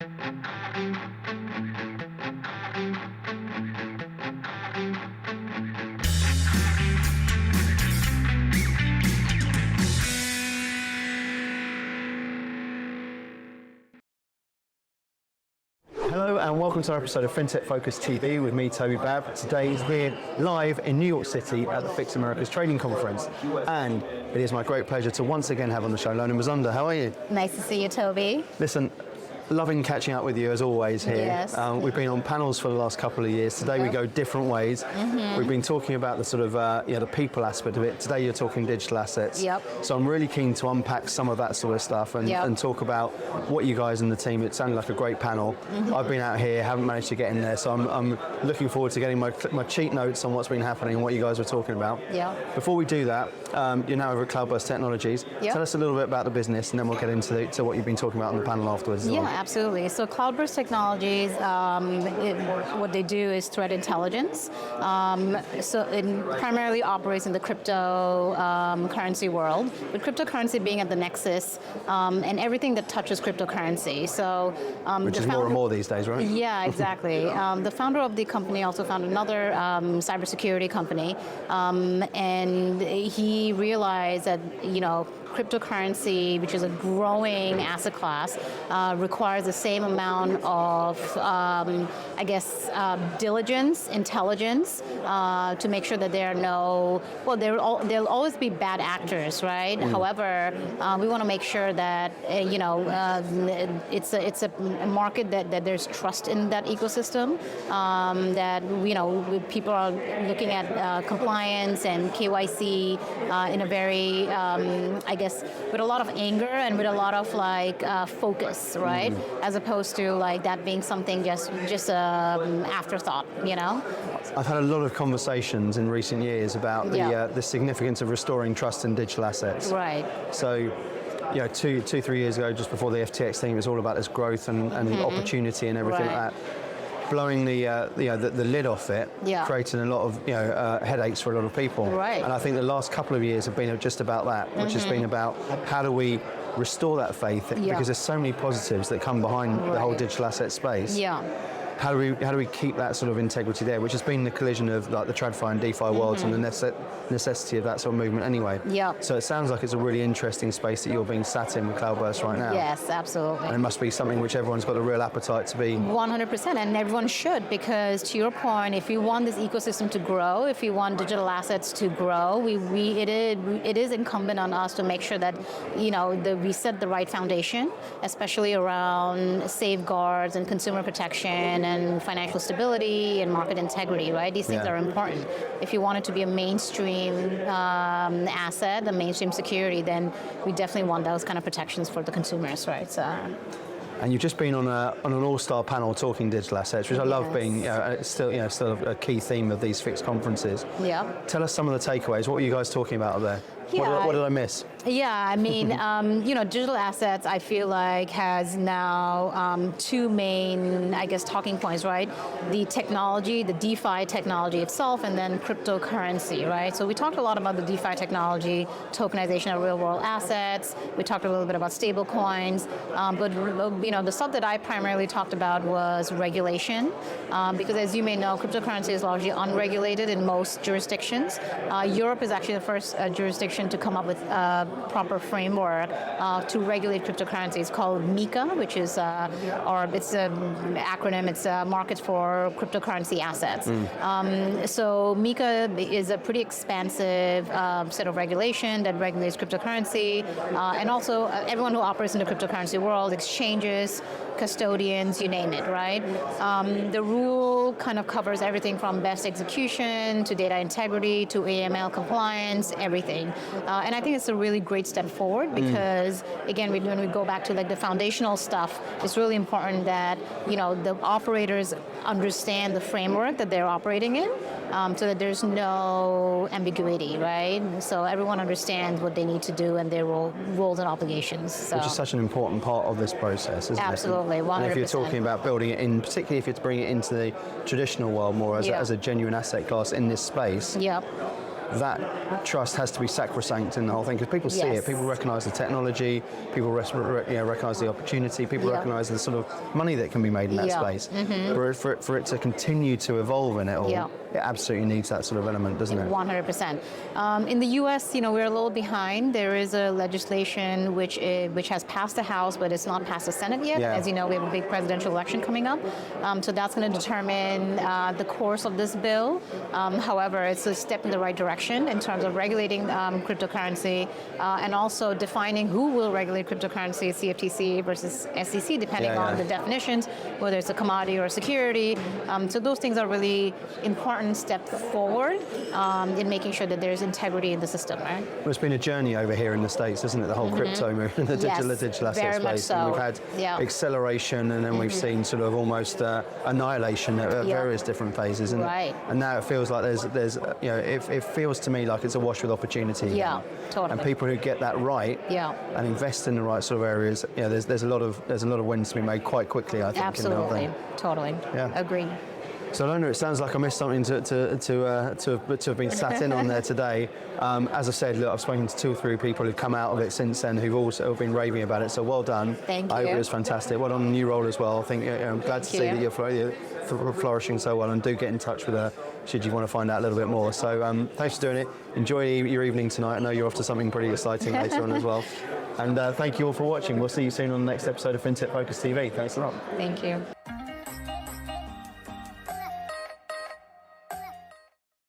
Hello and welcome to our episode of FinTech Focus TV with me, Toby Babb. Today we're live in New York City at the Fix America's Trading Conference, and it is my great pleasure to once again have on the show Lona Mozumder. How are you? Nice to see you, Toby. Listen, loving catching up with you as always here. Yes. We've been on panels for the last couple of years. Today we go different ways. We've been talking about the sort of the people aspect of it. Today you're talking digital assets. Yep. So I'm really keen to unpack some of that sort of stuff and talk about what you guys and the team. It sounded like a great panel. I've been out here, haven't managed to get in there, so I'm looking forward to getting my cheat notes on what's been happening and what you guys were talking about. Yeah. Before we do that, you're now over at Cloudburst Technologies. Yep. Tell us a little bit about the business, and then we'll get into to what you've been talking about on the panel afterwards. Yeah, absolutely. So Cloudburst Technologies, what they do is threat intelligence. So it primarily operates in the crypto currency world, with cryptocurrency being at the nexus and everything that touches cryptocurrency. So which is more and more these days, right? Yeah, exactly. The founder of the company also founded another cybersecurity company, and he realized that cryptocurrency, which is a growing asset class, requires the same amount of, diligence, intelligence, to make sure that there are there'll always be bad actors, right? However, we want to make sure that, it's a market that there's trust in that ecosystem, that, people are looking at compliance and KYC in a very, with a lot of anger and with a lot of focus, right? As opposed to that being something just afterthought, I've had a lot of conversations in recent years about the significance of restoring trust in digital assets. Right. So, 3 years ago, just before the FTX thing, it was all about this growth and opportunity and everything like that. Blowing the lid off it, creating a lot of headaches for a lot of people. Right. And I think the last couple of years have been just about that, which has been about how do we restore that faith, because there's so many positives that come behind the whole digital asset space. Yeah. How do we keep that sort of integrity there, which has been the collision of the TradFi and DeFi worlds and the necessity of that sort of movement anyway. Yeah. So it sounds like it's a really interesting space that you're being sat in with Cloudburst right now. Yes, absolutely. And it must be something which everyone's got a real appetite to be. 100%, and everyone should, because to your point, if you want this ecosystem to grow, if you want digital assets to grow, it is incumbent on us to make sure that we set the right foundation, especially around safeguards and consumer protection and financial stability and market integrity, right? These things are important. If you want it to be a mainstream asset, a mainstream security, then we definitely want those kind of protections for the consumers, right? So. And you've just been on an all-star panel talking digital assets, which I love being. It's still a key theme of these fixed conferences. Yeah. Tell us some of the takeaways. What were you guys talking about up there? Yeah. What did I miss? Yeah, I mean, digital assets, I feel like has now two main, talking points, right? The technology, the DeFi technology itself, and then cryptocurrency, right? So we talked a lot about the DeFi technology, tokenization of real-world assets. We talked a little bit about stable coins, but the stuff that I primarily talked about was regulation, because as you may know, cryptocurrency is largely unregulated in most jurisdictions. Europe is actually the first jurisdiction to come up with a proper framework to regulate cryptocurrency. It's called MiCA, which is, it's an acronym, it's Markets for Cryptocurrency Assets. So MiCA is a pretty expansive set of regulation that regulates cryptocurrency, and also everyone who operates in the cryptocurrency world, exchanges, custodians, you name it, right? The rule kind of covers everything from best execution to data integrity to AML compliance, everything. And I think it's a really great step forward because, again, when we go back to the foundational stuff, it's really important that, the operators understand the framework that they're operating in, so that there's no ambiguity, right? So everyone understands what they need to do and their roles and obligations. So. Which is such an important part of this process, isn't it? Absolutely, 100%. And if you're talking about building it in, particularly if you're to bring it into the traditional world more as a genuine asset class in this space, that trust has to be sacrosanct in the whole thing, because people see Yes. it, people recognise the technology, people recognise the opportunity, people Yeah. recognise the sort of money that can be made in that Yeah. space. For it to continue to evolve in it all, Yeah. it absolutely needs that sort of element, doesn't it? 100%. In the U.S., we're a little behind. There is a legislation which has passed the House, but it's not passed the Senate yet. Yeah. As you know, we have a big presidential election coming up, so that's going to determine the course of this bill. However, it's a step in the right direction in terms of regulating cryptocurrency and also defining who will regulate cryptocurrency, CFTC versus SEC, depending Yeah, on yeah. the definitions, whether it's a commodity or a security. So those things are really important step forward in making sure that there's integrity in the system, right? Well, it's been a journey over here in the States, isn't it? The whole crypto movement, the Yes, digital asset very much space. And we've so. had Yeah. acceleration, and then we've seen sort of almost annihilation at Yeah. various different phases. And, Right. and now it feels like there's it feels to me like it's awash with opportunity. Yeah, now. totally. And people who get that right Yeah. and invest in the right sort of areas, there's a lot of wins to be made quite quickly, I think. in the whole Absolutely, thing. totally. Yeah. Agree. So Lona, it sounds like I missed something to have been sat in on there today. As I said, look, I've spoken to 2 or 3 people who've come out of it since then who've also been raving about it. So well done. Thank I hope you. it was fantastic. Well done on the new role as well. I think I'm glad to see you. that you're flourishing so well, and do get in touch with her should you want to find out a little bit more. So thanks for doing it. Enjoy your evening tonight. I know you're off to something pretty exciting later on as well. And thank you all for watching. We'll see you soon on the next episode of FinTech Focus TV. Thanks a lot. Thank you.